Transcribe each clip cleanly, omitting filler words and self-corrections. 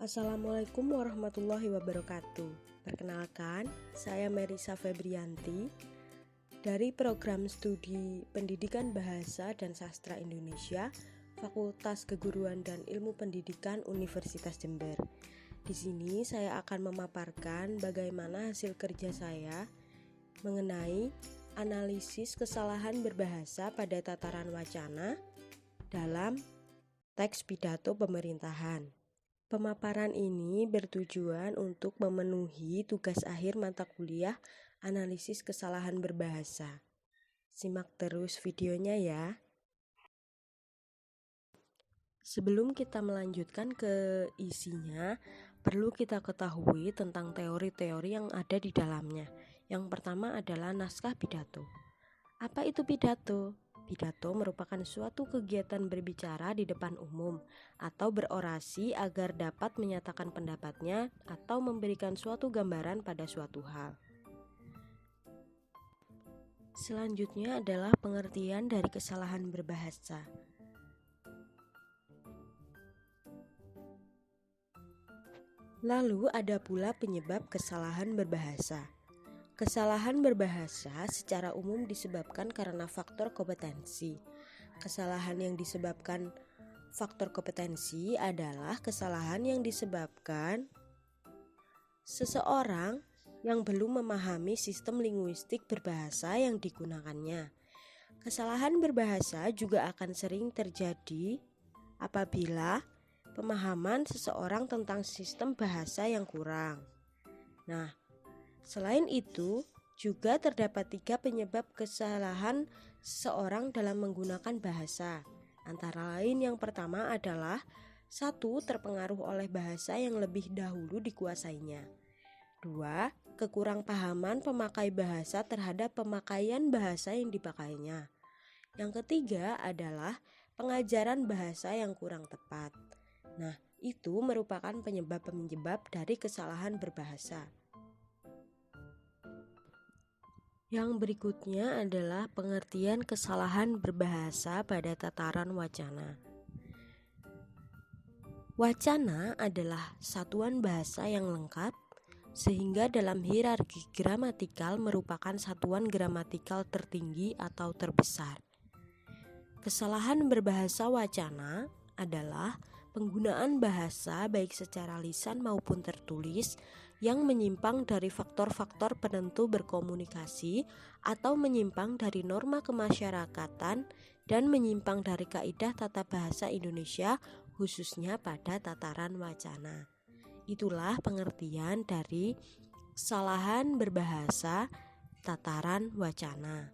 Assalamualaikum warahmatullahi wabarakatuh. Perkenalkan, saya Merisa Febrianti dari Program Studi Pendidikan Bahasa dan Sastra Indonesia, Fakultas Keguruan dan Ilmu Pendidikan Universitas Jember. Di sini saya akan memaparkan bagaimana hasil kerja saya mengenai analisis kesalahan berbahasa pada tataran wacana dalam teks pidato pemerintahan. Pemaparan ini bertujuan untuk memenuhi tugas akhir mata kuliah analisis kesalahan berbahasa. Simak terus videonya ya. Sebelum kita melanjutkan ke isinya, perlu kita ketahui tentang teori-teori yang ada di dalamnya. Yang pertama adalah naskah pidato. Apa itu pidato? Pidato merupakan suatu kegiatan berbicara di depan umum atau berorasi agar dapat menyatakan pendapatnya atau memberikan suatu gambaran pada suatu hal. Selanjutnya adalah pengertian dari kesalahan berbahasa. Lalu ada pula penyebab kesalahan berbahasa. Kesalahan berbahasa secara umum disebabkan karena faktor kompetensi. Kesalahan yang disebabkan faktor kompetensi adalah kesalahan yang disebabkan seseorang yang belum memahami sistem linguistik berbahasa yang digunakannya. Kesalahan berbahasa juga akan sering terjadi apabila pemahaman seseorang tentang sistem bahasa yang kurang. Selain itu, juga terdapat 3 penyebab kesalahan seseorang dalam menggunakan bahasa. Antara lain yang pertama adalah 1. Terpengaruh oleh bahasa yang lebih dahulu dikuasainya. 2. Kekurangpahaman pemakai bahasa terhadap pemakaian bahasa yang dipakainya. Yang ketiga adalah pengajaran bahasa yang kurang tepat. Itu merupakan penyebab-penyebab dari kesalahan berbahasa. Yang berikutnya adalah pengertian kesalahan berbahasa pada tataran wacana. Wacana adalah satuan bahasa yang lengkap, sehingga dalam hierarki gramatikal merupakan satuan gramatikal tertinggi atau terbesar. Kesalahan berbahasa wacana adalah penggunaan bahasa baik secara lisan maupun tertulis yang menyimpang dari faktor-faktor penentu berkomunikasi atau menyimpang dari norma kemasyarakatan dan menyimpang dari kaidah tata bahasa Indonesia khususnya pada tataran wacana. Itulah pengertian dari kesalahan berbahasa tataran wacana.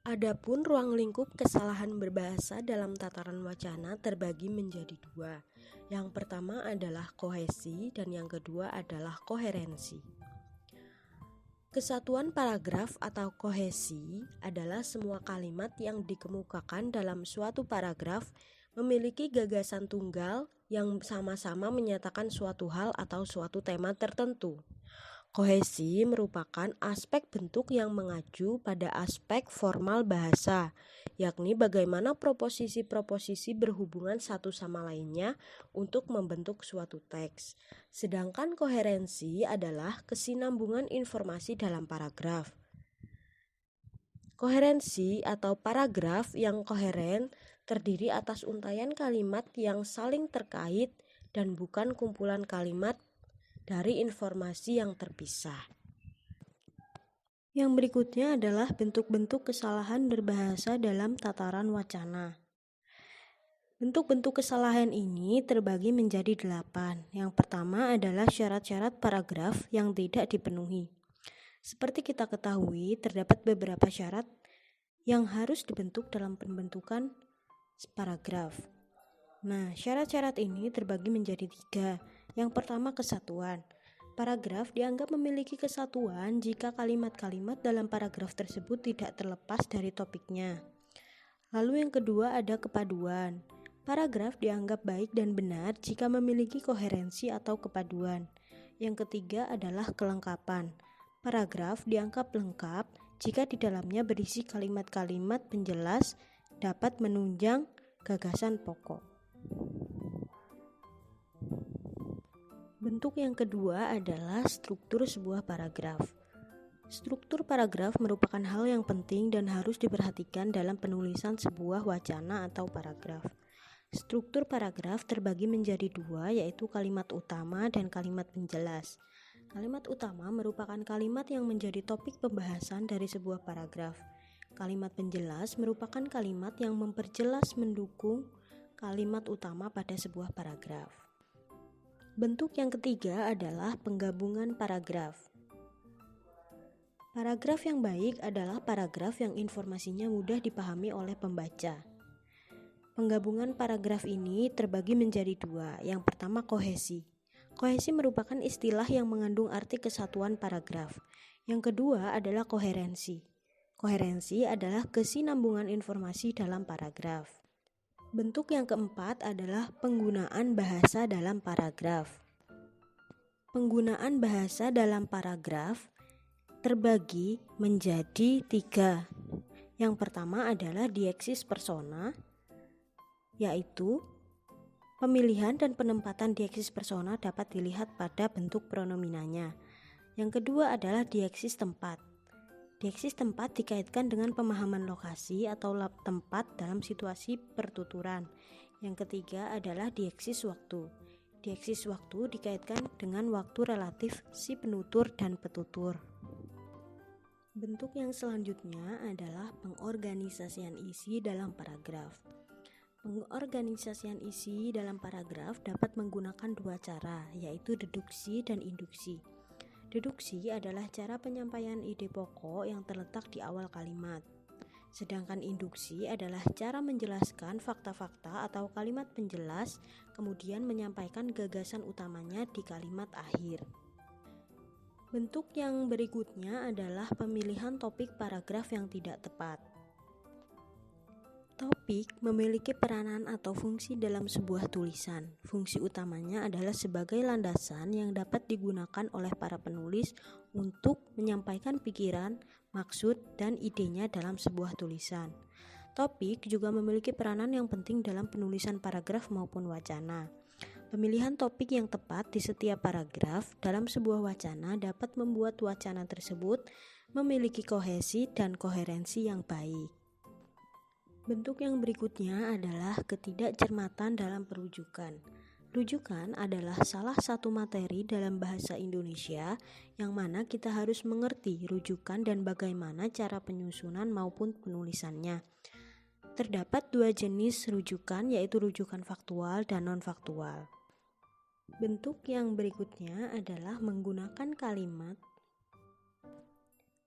Adapun ruang lingkup kesalahan berbahasa dalam tataran wacana terbagi menjadi 2. Yang pertama adalah kohesi dan yang kedua adalah koherensi. Kesatuan paragraf atau kohesi adalah semua kalimat yang dikemukakan dalam suatu paragraf memiliki gagasan tunggal yang sama-sama menyatakan suatu hal atau suatu tema tertentu. Kohesi merupakan aspek bentuk yang mengacu pada aspek formal bahasa, yakni bagaimana proposisi-proposisi berhubungan satu sama lainnya untuk membentuk suatu teks. Sedangkan koherensi adalah kesinambungan informasi dalam paragraf. Koherensi atau paragraf yang koheren terdiri atas untaian kalimat yang saling terkait dan bukan kumpulan kalimat dari informasi yang terpisah. Yang berikutnya adalah bentuk-bentuk kesalahan berbahasa dalam tataran wacana. Bentuk-bentuk kesalahan ini terbagi menjadi 8. Yang pertama adalah syarat-syarat paragraf yang tidak dipenuhi. Seperti kita ketahui, terdapat beberapa syarat yang harus dibentuk dalam pembentukan paragraf. Syarat-syarat ini terbagi menjadi 3. Yang pertama, kesatuan. Paragraf dianggap memiliki kesatuan jika kalimat-kalimat dalam paragraf tersebut tidak terlepas dari topiknya. Lalu yang kedua ada kepaduan. Paragraf dianggap baik dan benar jika memiliki koherensi atau kepaduan. Yang ketiga adalah kelengkapan. Paragraf dianggap lengkap jika di dalamnya berisi kalimat-kalimat penjelas dapat menunjang gagasan pokok. Bentuk yang kedua adalah struktur sebuah paragraf. Struktur paragraf merupakan hal yang penting dan harus diperhatikan dalam penulisan sebuah wacana atau paragraf. Struktur paragraf terbagi menjadi dua, yaitu kalimat utama dan kalimat penjelas. Kalimat utama merupakan kalimat yang menjadi topik pembahasan dari sebuah paragraf. Kalimat penjelas merupakan kalimat yang memperjelas mendukung kalimat utama pada sebuah paragraf. Bentuk yang ketiga adalah penggabungan paragraf. Paragraf yang baik adalah paragraf yang informasinya mudah dipahami oleh pembaca. Penggabungan paragraf ini terbagi menjadi dua. Yang pertama, kohesi. Kohesi merupakan istilah yang mengandung arti kesatuan paragraf. Yang kedua adalah koherensi. Koherensi adalah kesinambungan informasi dalam paragraf. Bentuk yang keempat adalah penggunaan bahasa dalam paragraf. Penggunaan bahasa dalam paragraf terbagi menjadi tiga. Yang pertama adalah dieksis persona, yaitu pemilihan dan penempatan dieksis persona dapat dilihat pada bentuk pronominanya. Yang kedua adalah dieksis tempat. Dieksis tempat dikaitkan dengan pemahaman lokasi atau tempat dalam situasi pertuturan. Yang ketiga adalah dieksis waktu. Dieksis waktu dikaitkan dengan waktu relatif si penutur dan petutur. Bentuk yang selanjutnya adalah pengorganisasian isi dalam paragraf. Pengorganisasian isi dalam paragraf dapat menggunakan dua cara, yaitu deduksi dan induksi. Deduksi adalah cara penyampaian ide pokok yang terletak di awal kalimat. Sedangkan induksi adalah cara menjelaskan fakta-fakta atau kalimat penjelas, kemudian menyampaikan gagasan utamanya di kalimat akhir. Bentuk yang berikutnya adalah pemilihan topik paragraf yang tidak tepat. Topik memiliki peranan atau fungsi dalam sebuah tulisan. Fungsi utamanya adalah sebagai landasan yang dapat digunakan oleh para penulis untuk menyampaikan pikiran, maksud, dan idenya dalam sebuah tulisan. Topik juga memiliki peranan yang penting dalam penulisan paragraf maupun wacana. Pemilihan topik yang tepat di setiap paragraf dalam sebuah wacana dapat membuat wacana tersebut memiliki kohesi dan koherensi yang baik. Bentuk yang berikutnya adalah ketidakcermatan dalam perujukan. Rujukan adalah salah satu materi dalam bahasa Indonesia yang mana kita harus mengerti rujukan dan bagaimana cara penyusunan maupun penulisannya. Terdapat dua jenis rujukan, yaitu rujukan faktual dan non-faktual. Bentuk yang berikutnya adalah menggunakan kalimat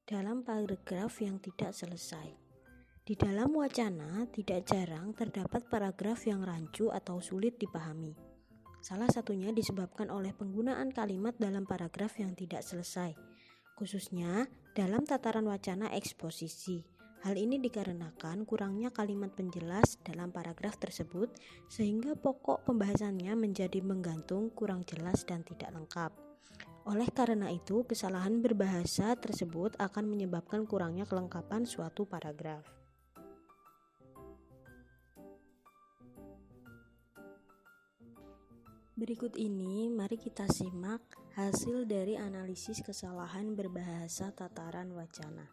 dalam paragraf yang tidak selesai. Di dalam wacana, tidak jarang terdapat paragraf yang rancu atau sulit dipahami. Salah satunya disebabkan oleh penggunaan kalimat dalam paragraf yang tidak selesai, khususnya dalam tataran wacana eksposisi. Hal ini dikarenakan kurangnya kalimat penjelas dalam paragraf tersebut, sehingga pokok pembahasannya menjadi menggantung, kurang jelas, dan tidak lengkap. Oleh karena itu, kesalahan berbahasa tersebut akan menyebabkan kurangnya kelengkapan suatu paragraf. Berikut ini, mari kita simak hasil dari analisis kesalahan berbahasa tataran wacana.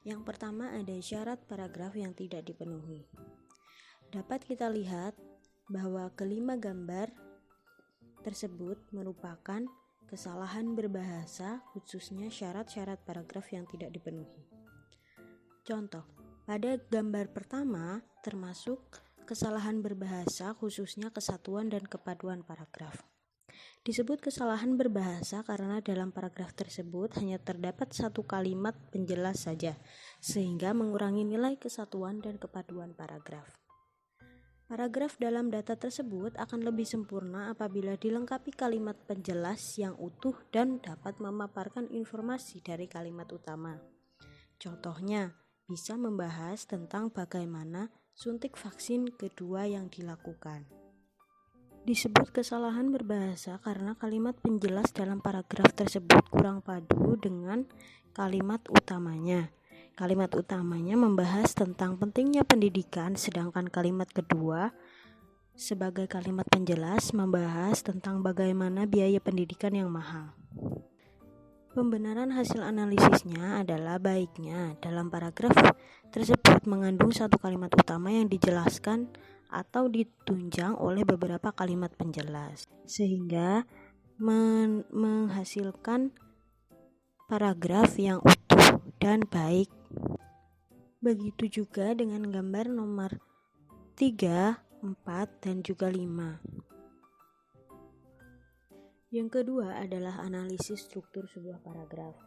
Yang pertama ada syarat paragraf yang tidak dipenuhi. Dapat kita lihat bahwa kelima gambar tersebut merupakan kesalahan berbahasa, khususnya syarat-syarat paragraf yang tidak dipenuhi. Contoh, pada gambar pertama termasuk kesalahan berbahasa, khususnya kesatuan dan kepaduan paragraf. Disebut kesalahan berbahasa karena dalam paragraf tersebut hanya terdapat satu kalimat penjelas saja, sehingga mengurangi nilai kesatuan dan kepaduan paragraf. Paragraf dalam data tersebut akan lebih sempurna apabila dilengkapi kalimat penjelas yang utuh dan dapat memaparkan informasi dari kalimat utama. Contohnya, bisa membahas tentang bagaimana suntik vaksin kedua yang dilakukan. Disebut kesalahan berbahasa karena kalimat penjelas dalam paragraf tersebut kurang padu dengan kalimat utamanya. Kalimat utamanya membahas tentang pentingnya pendidikan, sedangkan kalimat kedua sebagai kalimat penjelas membahas tentang bagaimana biaya pendidikan yang mahal. Pembenaran hasil analisisnya adalah baiknya dalam paragraf tersebut mengandung satu kalimat utama yang dijelaskan atau ditunjang oleh beberapa kalimat penjelas, sehingga menghasilkan paragraf yang utuh dan baik. Begitu juga dengan gambar nomor 3, 4, dan juga 5. Yang kedua adalah analisis struktur sebuah paragraf.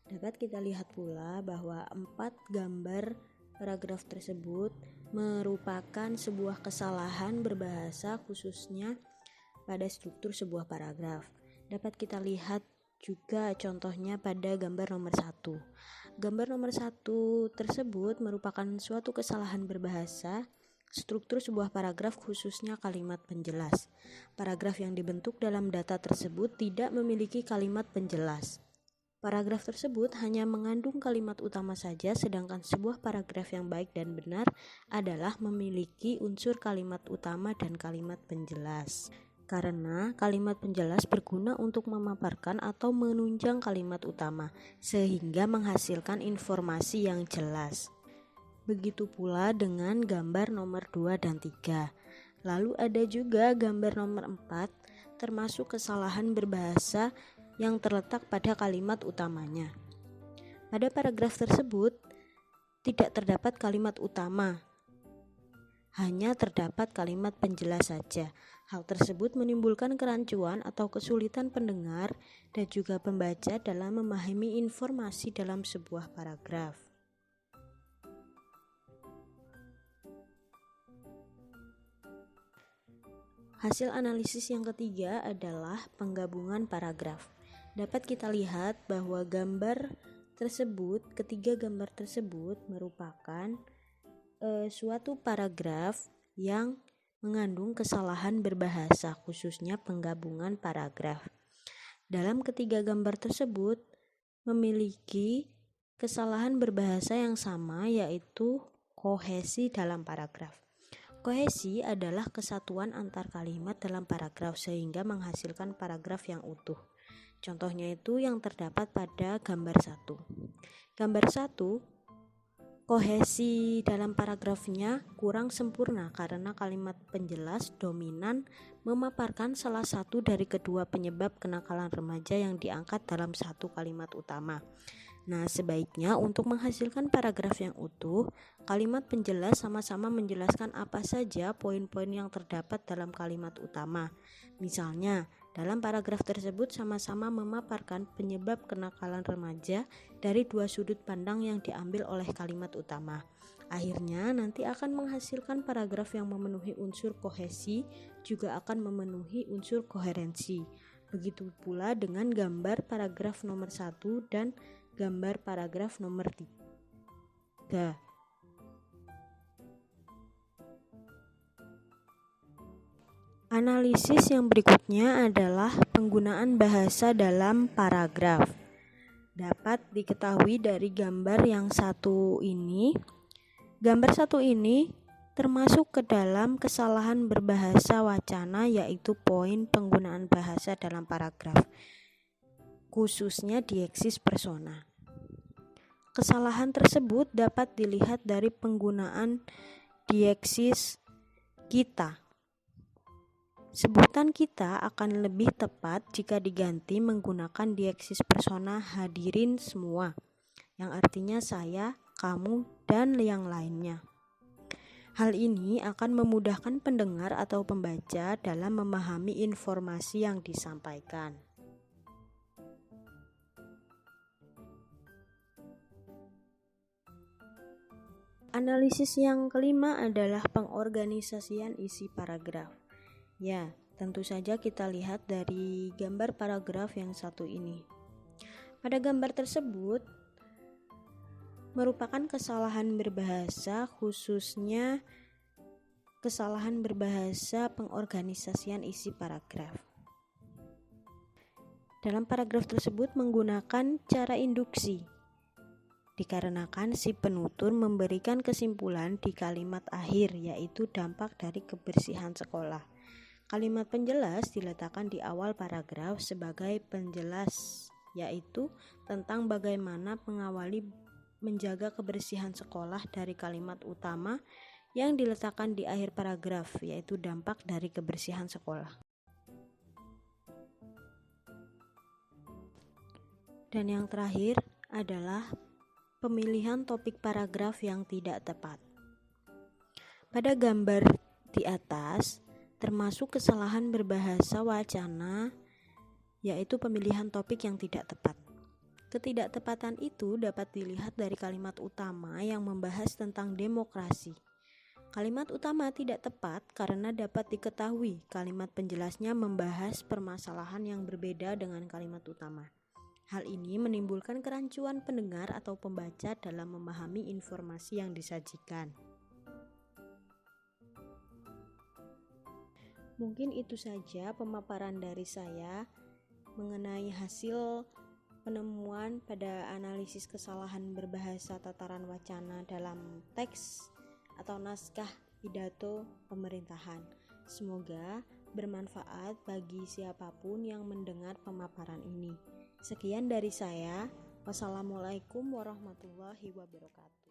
Dapat kita lihat pula bahwa 4 gambar paragraf tersebut merupakan sebuah kesalahan berbahasa khususnya pada struktur sebuah paragraf. Dapat kita lihat juga contohnya pada gambar nomor 1. Gambar nomor 1 tersebut merupakan suatu kesalahan berbahasa struktur sebuah paragraf khususnya kalimat penjelas. Paragraf yang dibentuk dalam data tersebut tidak memiliki kalimat penjelas. Paragraf tersebut hanya mengandung kalimat utama saja, sedangkan sebuah paragraf yang baik dan benar adalah memiliki unsur kalimat utama dan kalimat penjelas. Karena kalimat penjelas berguna untuk memaparkan atau menunjang kalimat utama, sehingga menghasilkan informasi yang jelas. Begitu pula dengan gambar nomor 2 dan 3. Lalu ada juga gambar nomor 4, termasuk kesalahan berbahasa yang terletak pada kalimat utamanya. Pada paragraf tersebut tidak terdapat kalimat utama, hanya terdapat kalimat penjelas saja. Hal tersebut menimbulkan kerancuan atau kesulitan pendengar dan juga pembaca dalam memahami informasi dalam sebuah paragraf. Hasil analisis yang ketiga adalah penggabungan paragraf. Dapat kita lihat bahwa ketiga gambar tersebut merupakan suatu paragraf yang mengandung kesalahan berbahasa, khususnya penggabungan paragraf. Dalam ketiga gambar tersebut memiliki kesalahan berbahasa yang sama, yaitu kohesi dalam paragraf. Kohesi adalah kesatuan antar kalimat dalam paragraf sehingga menghasilkan paragraf yang utuh. Contohnya itu yang terdapat pada gambar 1. Gambar 1, kohesi dalam paragrafnya kurang sempurna karena kalimat penjelas dominan memaparkan salah satu dari kedua penyebab kenakalan remaja yang diangkat dalam satu kalimat utama. Nah, sebaiknya untuk menghasilkan paragraf yang utuh, kalimat penjelas sama-sama menjelaskan apa saja poin-poin yang terdapat dalam kalimat utama. Misalnya, dalam paragraf tersebut sama-sama memaparkan penyebab kenakalan remaja dari dua sudut pandang yang diambil oleh kalimat utama. Akhirnya nanti akan menghasilkan paragraf yang memenuhi unsur kohesi, juga akan memenuhi unsur koherensi. Begitu pula dengan gambar paragraf nomor 1 dan gambar paragraf nomor 3. Analisis yang berikutnya adalah penggunaan bahasa dalam paragraf. Dapat diketahui dari gambar yang satu ini. Gambar satu ini termasuk ke dalam kesalahan berbahasa wacana, yaitu poin penggunaan bahasa dalam paragraf, khususnya dieksis persona. Kesalahan tersebut dapat dilihat dari penggunaan dieksis kita. Sebutan kita akan lebih tepat jika diganti menggunakan dieksis persona hadirin semua, yang artinya saya, kamu, dan yang lainnya. Hal ini akan memudahkan pendengar atau pembaca dalam memahami informasi yang disampaikan. Analisis yang kelima adalah pengorganisasian isi paragraf. Ya, tentu saja kita lihat dari gambar paragraf yang satu ini. Pada gambar tersebut merupakan kesalahan berbahasa, khususnya kesalahan berbahasa pengorganisasian isi paragraf. Dalam paragraf tersebut menggunakan cara induksi. dikarenakan si penutur memberikan kesimpulan di kalimat akhir, yaitu dampak dari kebersihan sekolah. Kalimat penjelas diletakkan di awal paragraf sebagai penjelas, yaitu tentang bagaimana mengawali menjaga kebersihan sekolah dari kalimat utama yang diletakkan di akhir paragraf, yaitu dampak dari kebersihan sekolah. Dan yang terakhir adalah pemilihan topik paragraf yang tidak tepat. Pada gambar di atas, termasuk kesalahan berbahasa wacana, yaitu pemilihan topik yang tidak tepat. Ketidaktepatan itu dapat dilihat dari kalimat utama yang membahas tentang demokrasi. Kalimat utama tidak tepat karena dapat diketahui kalimat penjelasnya membahas permasalahan yang berbeda dengan kalimat utama. Hal ini menimbulkan kerancuan pendengar atau pembaca dalam memahami informasi yang disajikan. Mungkin itu saja pemaparan dari saya mengenai hasil penemuan pada analisis kesalahan berbahasa tataran wacana dalam teks atau naskah pidato pemerintahan. Semoga bermanfaat bagi siapapun yang mendengar pemaparan ini. Sekian dari saya. Wassalamualaikum warahmatullahi wabarakatuh.